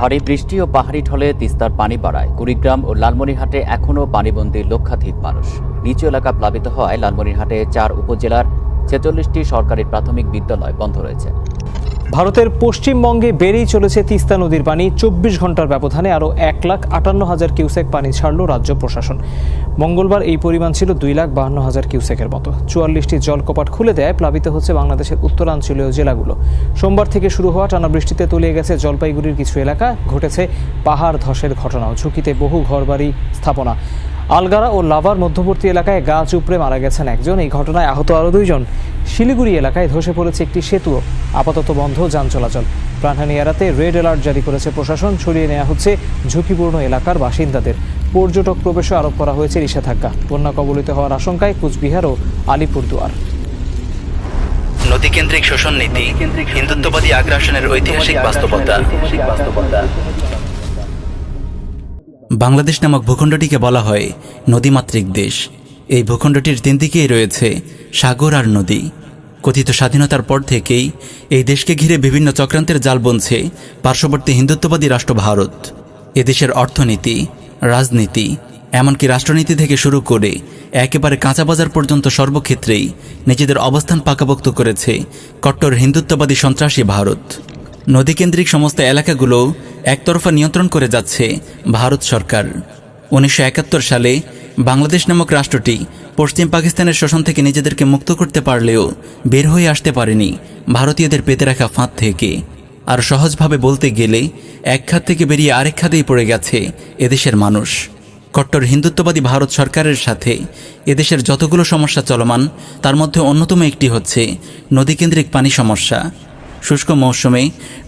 ভারী বৃষ্টি ও পাহাড়ি ঢলে তিস্তার পানি বাড়ায় কুড়িগ্রাম ও লালমনিরহাটে এখনও পানিবন্দী লক্ষাধিক মানুষ। নিচু এলাকা প্লাবিত হওয়ায় লালমনিরহাটে 4 উপজেলার 46টি সরকারি প্রাথমিক বিদ্যালয় বন্ধ রয়েছে। ভারতের পশ্চিমবঙ্গে বেড়েই চলেছে তিস্তা নদীর পানি। 24 ঘন্টার ব্যবধানে আরও 1,58,000 কিউসেক পানি ছাড়ল রাজ্য প্রশাসন। মঙ্গলবার এই পরিমাণ ছিল 2,52,000 কিউসেকের মতো। 44টি জলকপাট খুলে দেয় প্লাবিত হচ্ছে বাংলাদেশের উত্তরাঞ্চলীয় জেলাগুলো। সোমবার থেকে শুরু হওয়া টানা বৃষ্টিতে তলিয়ে গেছে জলপাইগুড়ির কিছু এলাকা। ঘটেছে পাহাড় ধসের ঘটনাও, ঝুঁকিতে বহু ঘরবাড়ি স্থাপনা। আলগারা ও লাভার মধ্যবর্তী এলাকায় গাছ উপড়ে মারা গেছেন একজন। এই ঘটনায় আহত আরও 2 জন। শিলিগুড়ি এলাকায় ধসে পড়েছে একটি সেতুও, আপাতত বন্ধ যান চলাচল। প্রাণহানি এড়াতে রেড অ্যালার্ট জারি করেছে প্রশাসন। সরিয়ে নেওয়া হচ্ছে ঝুঁকিপূর্ণ এলাকার বাসিন্দাদের। পর্যটক প্রবেশে আরোপ করা হয়েছে নিষেধাজ্ঞা। বন্যা কবলিত হওয়ার আশঙ্কায় কুচবিহার ও আলিপুরদুয়ার। নদীকেন্দ্রিক শোষণ নীতি, হিন্দুত্ববাদী আগ্রাসনের ঐতিহাসিক বাস্তবতা। বাংলাদেশ নামক ভূখণ্ডটিকে বলা হয় নদীমাতৃক দেশ। এই ভূখণ্ডটির 3 দিকেই রয়েছে সাগর আর নদী। কথিত স্বাধীনতার পর থেকেই এই দেশকে ঘিরে বিভিন্ন চক্রান্তের জাল বুনছে পার্শ্ববর্তী হিন্দুত্ববাদী রাষ্ট্র ভারত। এদেশের অর্থনীতি, রাজনীতি, এমনকি রাষ্ট্রনীতি থেকে শুরু করে একেবারে কাঁচা বাজার পর্যন্ত সর্বক্ষেত্রেই নিজেদের অবস্থান পাকাপোক্ত করেছে কট্টর হিন্দুত্ববাদী সন্ত্রাসী ভারত। নদীকেন্দ্রিক সমস্ত এলাকাগুলো একতরফা নিয়ন্ত্রণ করে যাচ্ছে ভারত সরকার। 1971 সালে বাংলাদেশ নামক রাষ্ট্রটি পশ্চিম পাকিস্তানের শোষণ থেকে নিজেদেরকে মুক্ত করতে পারলেও বের হয়ে আসতে পারেনি ভারতীয়দের পেতে রাখা ফাঁদ থেকে। আর সহজভাবে বলতে গেলে এক খাত থেকে বেরিয়ে আরেক খাতেই পড়ে গেছে এদেশের মানুষ। কট্টর হিন্দুত্ববাদী ভারত সরকারের সাথে এদেশের যতগুলো সমস্যা চলমান, তার মধ্যে অন্যতম একটি হচ্ছে নদীকেন্দ্রিক পানি সমস্যা। শুষ্ক মৌসুমে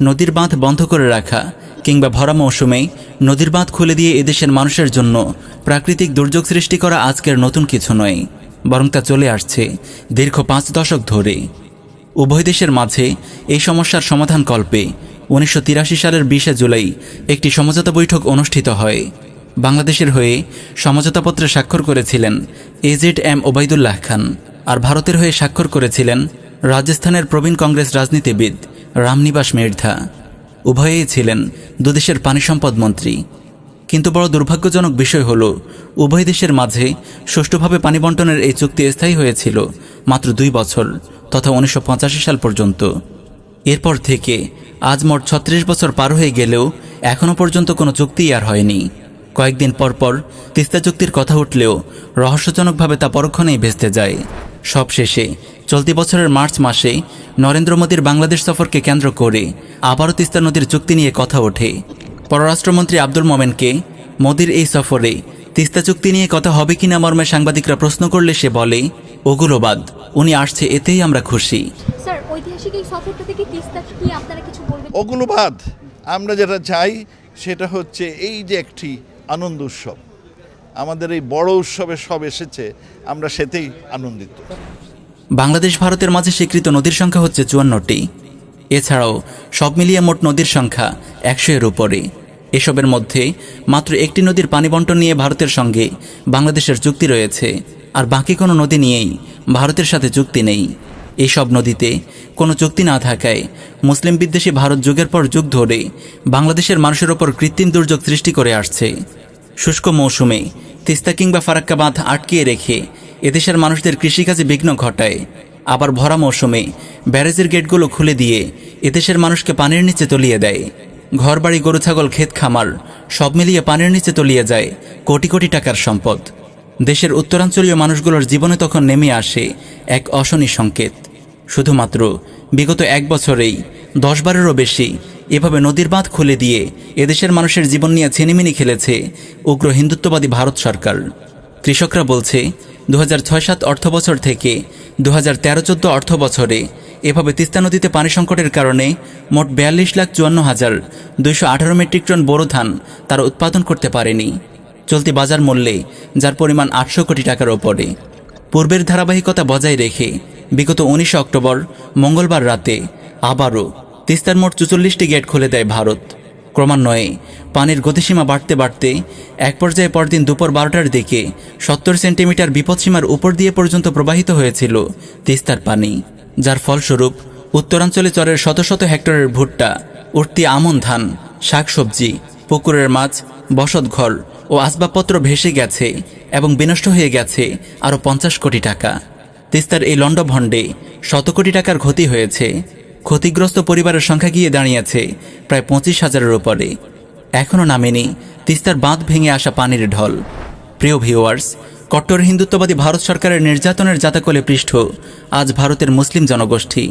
নদীর বাঁধ বন্ধ করে রাখা কিংবা ভরা মৌসুমে নদীর বাঁধ খুলে দিয়ে এদেশের মানুষের জন্য প্রাকৃতিক দুর্যোগ সৃষ্টি করা আজকের নতুন কিছু নয়, বরং তা চলে আসছে দীর্ঘ 5 দশক ধরে। উভয় দেশের মাঝে এই সমস্যার সমাধানকল্পে 1983 সালের 20 জুলাই একটি সমঝোতা বৈঠক অনুষ্ঠিত হয়। বাংলাদেশের হয়ে সমঝোতাপত্রে স্বাক্ষর করেছিলেন AZM ওবায়দুল্লাহ খান, আর ভারতের হয়ে স্বাক্ষর করেছিলেন রাজস্থানের প্রবীণ কংগ্রেস রাজনীতিবিদ রামনিবাস মির্ধা। উভয়েই ছিলেন দুদেশের পানি সম্পদ মন্ত্রী। কিন্তু বড় দুর্ভাগ্যজনক বিষয় হল, উভয় দেশের মাঝে সুষ্ঠুভাবে পানি বন্টনের এই চুক্তি স্থায়ী হয়েছিল মাত্র 2 বছর, তথা 1985 সাল পর্যন্ত। এরপর থেকে আজ মোট 36 বছর পার হয়ে গেলেও এখনও পর্যন্ত কোনো চুক্তিই আর হয়নি। কয়েকদিন পরপর তিস্তা চুক্তির কথা উঠলেও রহস্যজনকভাবে তা পরক্ষণেই ভেস্তে যায়। সবশেষে চলতি বছরের মার্চ মাসে নরেন্দ্র মোদীর বাংলাদেশ সফরকে কেন্দ্র করে আবারও তিস্তা নদীর চুক্তি নিয়ে কথা ওঠে। পররাষ্ট্রমন্ত্রী আব্দুল মোমেনকে মোদীর এই সফরে তিস্তা চুক্তি নিয়ে কথা হবে কিনা মর্মে সাংবাদিকরা প্রশ্ন করলে সে বলে, ওগুলো বাদ, উনি আসছে এতেই আমরা খুশি। স্যার, ঐতিহাসিক এই সফরটা থেকে তিস্তা কি আপনারা কিছু বলবেন? ওগুলো বাদ, আমরা যেটা চাই সেটা হচ্ছে এই যে একটি আনন্দ উৎসব, আমাদের এই বড় উৎসবে সব এসেছে, আমরা সেতেই আনন্দিত। বাংলাদেশ ভারতের মাঝে স্বীকৃত নদীর সংখ্যা হচ্ছে 54টি। এছাড়াও সব মিলিয়ে মোট নদীর সংখ্যা 100-এর উপরে। এসবের মধ্যে মাত্র একটি নদীর পানি বন্টন নিয়ে ভারতের সঙ্গে বাংলাদেশের চুক্তি রয়েছে, আর বাকি কোনো নদী নিয়েই ভারতের সাথে চুক্তি নেই। এইসব নদীতে কোনো চুক্তি না থাকায় মুসলিম বিদ্বেষী ভারত যুগের পর যুগ ধরে বাংলাদেশের মানুষের ওপর কৃত্রিম দুর্যোগ সৃষ্টি করে আসছে। শুষ্ক মৌসুমে তিস্তা কিংবা ফারাক্কা বাঁধ আটকিয়ে রেখে এদেশের মানুষদের কৃষিকাজে বিঘ্ন ঘটায়। আবার ভরা মৌসুমে ব্যারেজের গেটগুলো খুলে দিয়ে এদেশের মানুষকে পানির নিচে তলিয়ে দেয়। ঘরবাড়ি, গরু ছাগল, ক্ষেত খামার সব মিলিয়ে পানির নিচে তলিয়ে যায় কোটি কোটি টাকার সম্পদ। দেশের উত্তরাঞ্চলীয় মানুষগুলোর জীবনে তখন নেমে আসে এক অশনি সংকেত। শুধুমাত্র বিগত 1 বছরেই 10 বারেরও বেশি এভাবে নদীর বাঁধ খুলে দিয়ে এদেশের মানুষের জীবন নিয়ে ছিনিমিনি খেলেছে উগ্র হিন্দুত্ববাদী ভারত সরকার। কৃষকরা বলছে 2006-07 অর্থবছর থেকে 2013-14 অর্থ বছরে এভাবে তিস্তা নদীতে পানি সংকটের কারণে মোট 42,54,218 মেট্রিক টন বোরো ধান তারা উৎপাদন করতে পারেনি, চলতি বাজার মূল্যে, যার পরিমাণ 800 কোটি টাকার ওপরে। পূর্বের ধারাবাহিকতা বজায় রেখে বিগত 19 অক্টোবর মঙ্গলবার রাতে আবারও তিস্তার মোট 44টি গেট খুলে দেয় ভারত। ক্রমান্বয়ে পানির গতিসীমা বাড়তে বাড়তে এক পর্যায়ে পরদিন দুপুর 12টার দিকে 70 সেন্টিমিটার বিপদসীমার উপর দিয়ে পর্যন্ত প্রবাহিত হয়েছিল তিস্তার পানি, যার ফলস্বরূপ উত্তরাঞ্চলে চরের শত শত হেক্টরের ভুট্টা, উঠতি আমন ধান শাকসবজি, পুকুরের মাছ, বসতঘর ও আসবাবপত্র ভেসে গেছে এবং বিনষ্ট হয়ে গেছে আরও 50 কোটি টাকা। তিস্তার এই লণ্ডভণ্ডে শত কোটি টাকার ক্ষতি হয়েছে। ক্ষতিগ্রস্ত পরিবারের সংখ্যা গিয়ে দাঁড়িয়েছে প্রায় 25,000-এর উপরে। এখনও নামেনি তিস্তার বাঁধ ভেঙে আসা পানির ঢল। প্রিয় ভিউয়ার্স, কট্টর হিন্দুত্ববাদী ভারত সরকারের নির্যাতনের জাতাকলে পৃষ্ঠ আজ ভারতের মুসলিম জনগোষ্ঠী।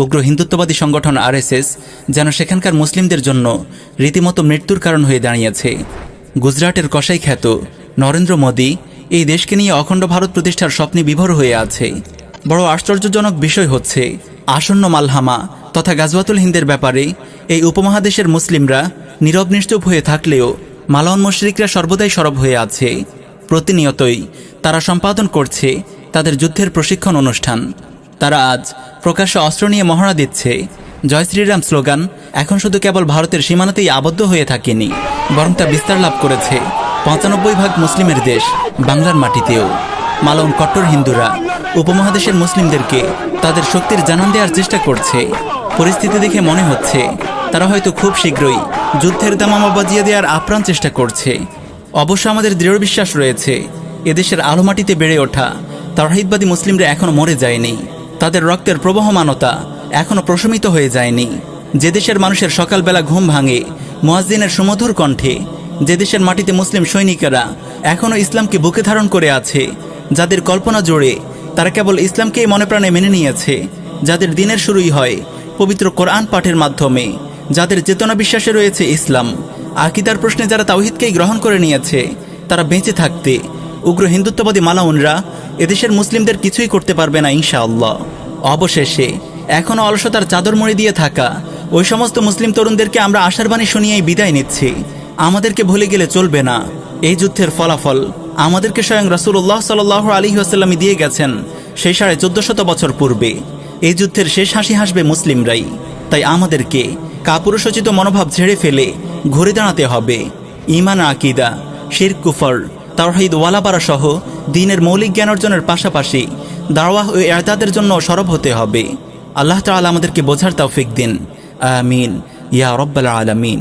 উগ্র হিন্দুত্ববাদী সংগঠন আরএসএস যেন সেখানকার মুসলিমদের জন্য রীতিমতো মৃত্যুর কারণ হয়ে দাঁড়িয়েছে। গুজরাটের কসাই খ্যাত নরেন্দ্র মোদী এই দেশকে নিয়ে অখণ্ড ভারত প্রতিষ্ঠার স্বপ্নে বিভোর হয়ে আছে। বড় আশ্চর্যজনক বিষয় হচ্ছে, আসন্ন মালহামা তথা গাজওয়াতুল হিন্দের ব্যাপারে এই উপমহাদেশের মুসলিমরা নীরব নিশ্চুপ হয়ে থাকলেও মালাউন মুশরিকরা সর্বদাই সরব হয়ে আছে। প্রতিনিয়তই তারা সম্পাদন করছে তাদের যুদ্ধের প্রশিক্ষণ অনুষ্ঠান। তারা আজ প্রকাশ্যে অস্ত্র নিয়ে মহড়া দিচ্ছে। জয় শ্রীরাম স্লোগান এখন শুধু কেবল ভারতের সীমানাতেই আবদ্ধ হয়ে থাকেনি, বরং তা বিস্তার লাভ করেছে 95% মুসলিমের দেশ বাংলার মাটিতেও। মালাউন কট্টর হিন্দুরা উপমহাদেশের মুসলিমদেরকে তাদের শক্তির জানান দেওয়ার চেষ্টা করছে। পরিস্থিতি দেখে মনে হচ্ছে তারা হয়তো খুব শীঘ্রই যুদ্ধের দামামা বাজিয়ে দেওয়ার আপ্রাণ চেষ্টা করছে। অবশ্য আমাদের দৃঢ় বিশ্বাস রয়েছে, এদেশের আলো মাটিতে বেড়ে ওঠা তাওহীদবাদী মুসলিমরা এখনও মরে যায়নি। তাদের রক্তের প্রবাহমানতা এখনও প্রশমিত হয়ে যায়নি। যে দেশের মানুষের সকালবেলা ঘুম ভাঙে মুয়াজ্জিনের সুমধুর কণ্ঠে, যে দেশের মাটিতে মুসলিম সৈনিকেরা এখনও ইসলামকে বুকে ধারণ করে আছে, যাদের কল্পনা জোড়ে তারা কেবল ইসলামকেই মনে প্রাণে মেনে নিয়েছে, যাদের দিনের শুরুই হয় পবিত্র কোরআন পাঠের মাধ্যমে, যাদের চেতনা বিশ্বাসে রয়েছে ইসলাম, আকীদার প্রশ্নে যারা তাওহীদকেই গ্রহণ করে নিয়েছে, তারা বেঁচে থাকতে উগ্র হিন্দুত্ববাদী মালাউনরা এদেশের মুসলিমদের কিছুই করতে পারবে না ইনশাআল্লাহ। অবশেষে এখনও অলসতার চাদর মুড়ি দিয়ে থাকা ওই সমস্ত মুসলিম তরুণদেরকে আমরা আশার বাণী শুনিয়েই বিদায় নিচ্ছি। আমাদেরকে ভুলে গেলে চলবে না। এই যুদ্ধের ফলাফল আমাদেরকে স্বয়ং রাসূলুল্লাহ সাল্লাল্লাহু আলাইহি ওয়াসাল্লাম দিয়ে গেছেন সেই 1450 বছর পূর্বে। এই যুদ্ধের শেষ হাসি হাসবে মুসলিমরাই। তাই আমাদেরকে কাপুরুষোচিত মনোভাব ঝেড়ে ফেলে ঘুরে দাঁড়াতে হবে। ঈমান, আকীদা, শিরক, কুফর, তাওহীদ ওয়ালাপারা সহ দ্বীনের মৌলিক জ্ঞান অর্জনের পাশাপাশি দাওয়াহ ও ইরশাদের জন্য সরব হতে হবে। আল্লাহ তাআলা আমাদেরকে বোঝার তৌফিক দিন। আমিন ইয়া রাব্বাল আলামিন।